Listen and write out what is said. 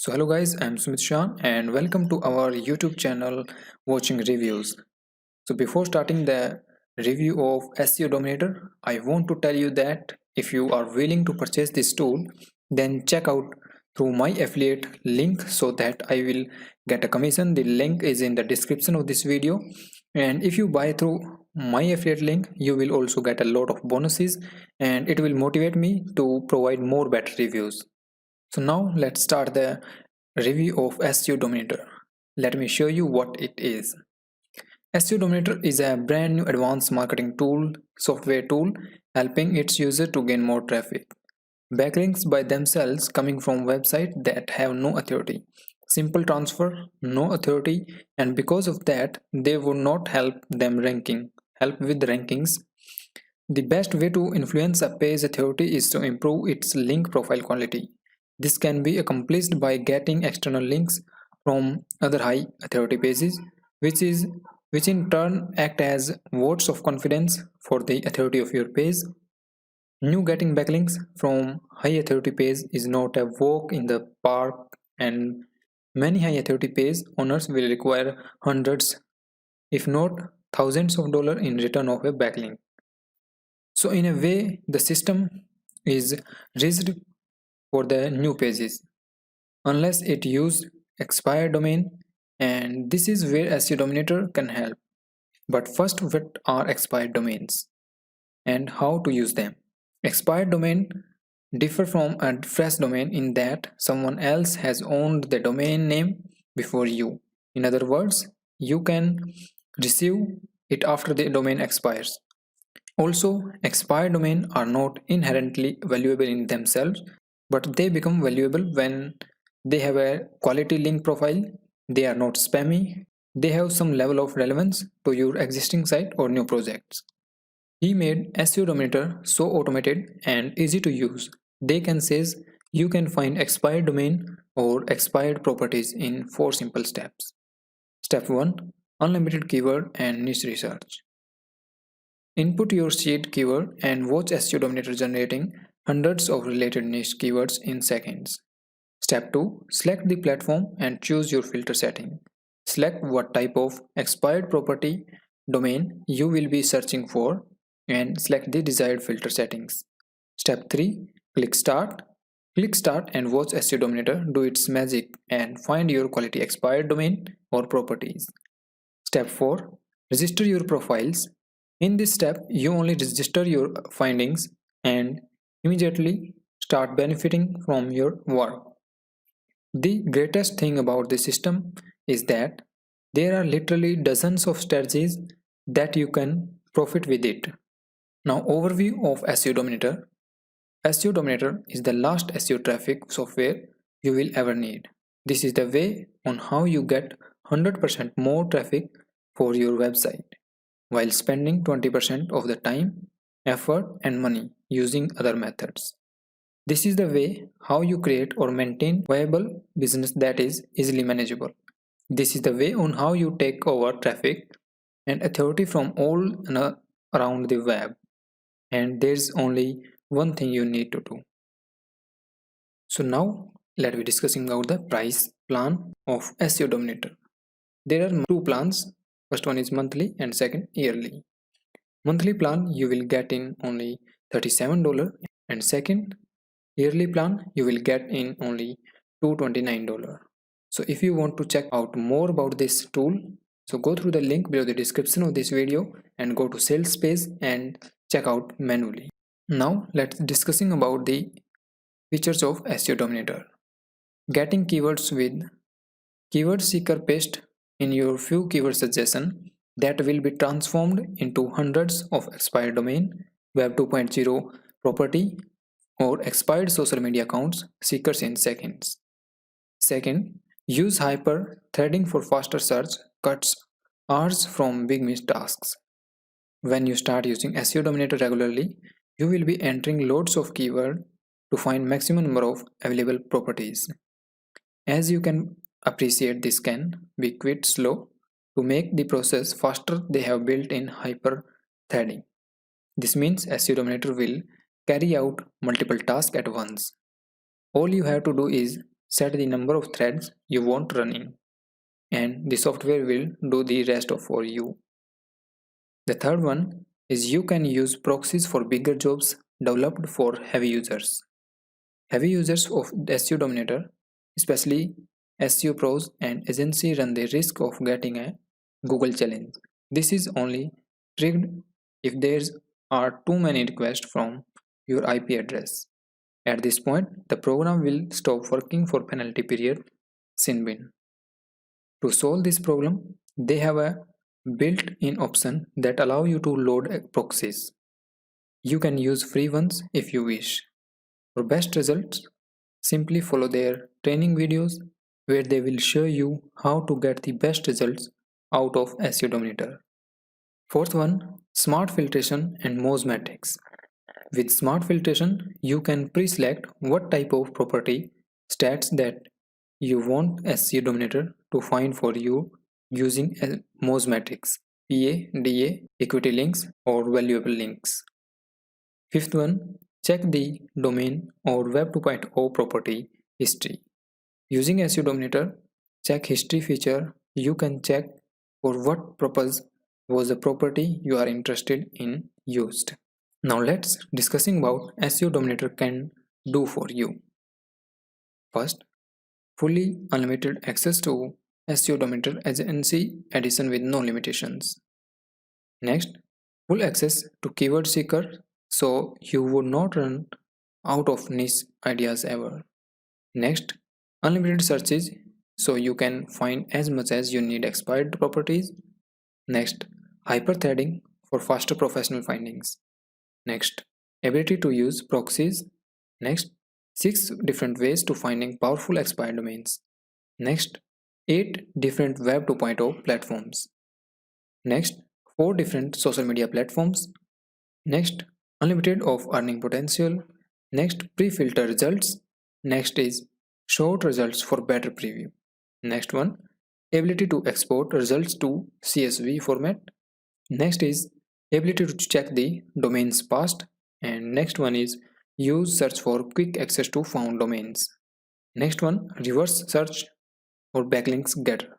So hello guys, I'm Sumit Shah and welcome to our YouTube channel Watching Reviews. So before starting the review of SEO Dominator, I want to tell you that if you are willing to purchase this tool, then check out through my affiliate link so that I will get a commission. The link is in the description of this video, and if you buy through my affiliate link, you will also get a lot of bonuses and it will motivate me to provide more better reviews. So now let's start the review of SEO Dominator. Let me show you what it is. SEO Dominator is a brand new advanced marketing software tool, helping its user to gain more traffic. Backlinks by themselves coming from websites that have no authority. Simple transfer, no authority, and because of that, they would not help with rankings. The best way to influence a page authority is to improve its link profile quality. This can be accomplished by getting external links from other high authority pages, which is which in turn act as votes of confidence for the authority of your page. New getting backlinks from high authority page is not a walk in the park, and many high authority page owners will require hundreds, if not thousands of dollars in return of a backlink. So in a way, the system is rigged for the new pages unless it use expired domain, and this is where SEO Dominator can help. But first, what are expired domains and how to use them? Expired domain differ from a fresh domain in that someone else has owned the domain name before you. In other words, you can receive it after the domain expires. Also, expired domains are not inherently valuable in themselves, but they become valuable when they have a quality link profile, they are not spammy, they have some level of relevance to your existing site or new projects. He made SEO Dominator so automated and easy to use. They can says you can find expired domain or expired properties in 4 simple steps. Step 1. Unlimited keyword and niche research. Input your seed keyword and watch SEO Dominator generating hundreds of related niche keywords in seconds. Step 2. Select the platform and choose your filter setting. Select what type of expired property domain you will be searching for and select the desired filter settings. Step 3. Click Start. Click Start and watch SEO Dominator do its magic and find your quality expired domain or properties. Step 4. Register your profiles. In this step, you only register your findings and immediately start benefiting from your work. The greatest thing about this system is that there are literally dozens of strategies that you can profit with it. Now, overview of SEO Dominator. SEO Dominator is the last SEO traffic software you will ever need. This is the way on how you get 100% more traffic for your website while spending 20% of the time, effort, and money using other methods. This is the way how you create or maintain viable business that is easily manageable. This is the way on how you take over traffic and authority from all around the web. And there's only one thing you need to do. So now let's be discussing about the price plan of SEO Dominator. There are two plans. First one is monthly and second yearly. Monthly plan you will get in only $37 and second yearly plan you will get in only $229. So if you want to check out more about this tool, so go through the link below the description of this video and go to sales page and check out manually. Now let's discussing about the features of SEO Dominator. Getting keywords with keyword seeker paste in your few keyword suggestion that will be transformed into hundreds of expired domain, Web 2.0 property or expired social media accounts seekers in seconds. Second, use hyper threading for faster search, cuts hours from big missed tasks. When you start using SEO Dominator regularly, you will be entering loads of keywords to find maximum number of available properties. As you can appreciate, this can be quite slow. To make the process faster, they have built in hyper threading. This means SEO Dominator will carry out multiple tasks at once. All you have to do is set the number of threads you want running, and the software will do the rest for you. The third one is you can use proxies for bigger jobs developed for heavy users. Heavy users of SEO Dominator, especially SEO pros and agency, run the risk of getting a Google challenge. This is only triggered if there are too many requests from your IP address. At this point, the program will stop working for penalty period SYNBIN. To solve this problem, they have a built-in option that allow you to load proxies. You can use free ones if you wish. For best results, simply follow their training videos where they will show you how to get the best results out of SEO Dominator. Fourth one, smart filtration and Mosmatics. With smart filtration, you can pre-select what type of property stats that you want SEO Dominator to find for you using Mosmatics, PA, DA, equity links, or valuable links. Fifth one, check the domain or Web 2.0 property history. Using SEO Dominator check history feature, you can check for what purpose was the property you are interested in used. Now let's discussing about SEO Dominator can do for you. First, fully unlimited access to SEO Dominator agency edition with no limitations. Next, full access to Keyword Seeker so you would not run out of niche ideas ever. Next, unlimited searches so you can find as much as you need expired properties. Next, hyperthreading for faster professional findings. Next, ability to use proxies. Next, 6 different ways to finding powerful expired domains. Next, 8 different Web 2.0 platforms. Next, 4 different social media platforms. Next, unlimited of earning potential. Next, pre-filter results. Next is short results for better preview. Next one, ability to export results to CSV format. Next is ability to check the domains past, and next one is use search for quick access to found domains. Next one, reverse search or backlinks getter.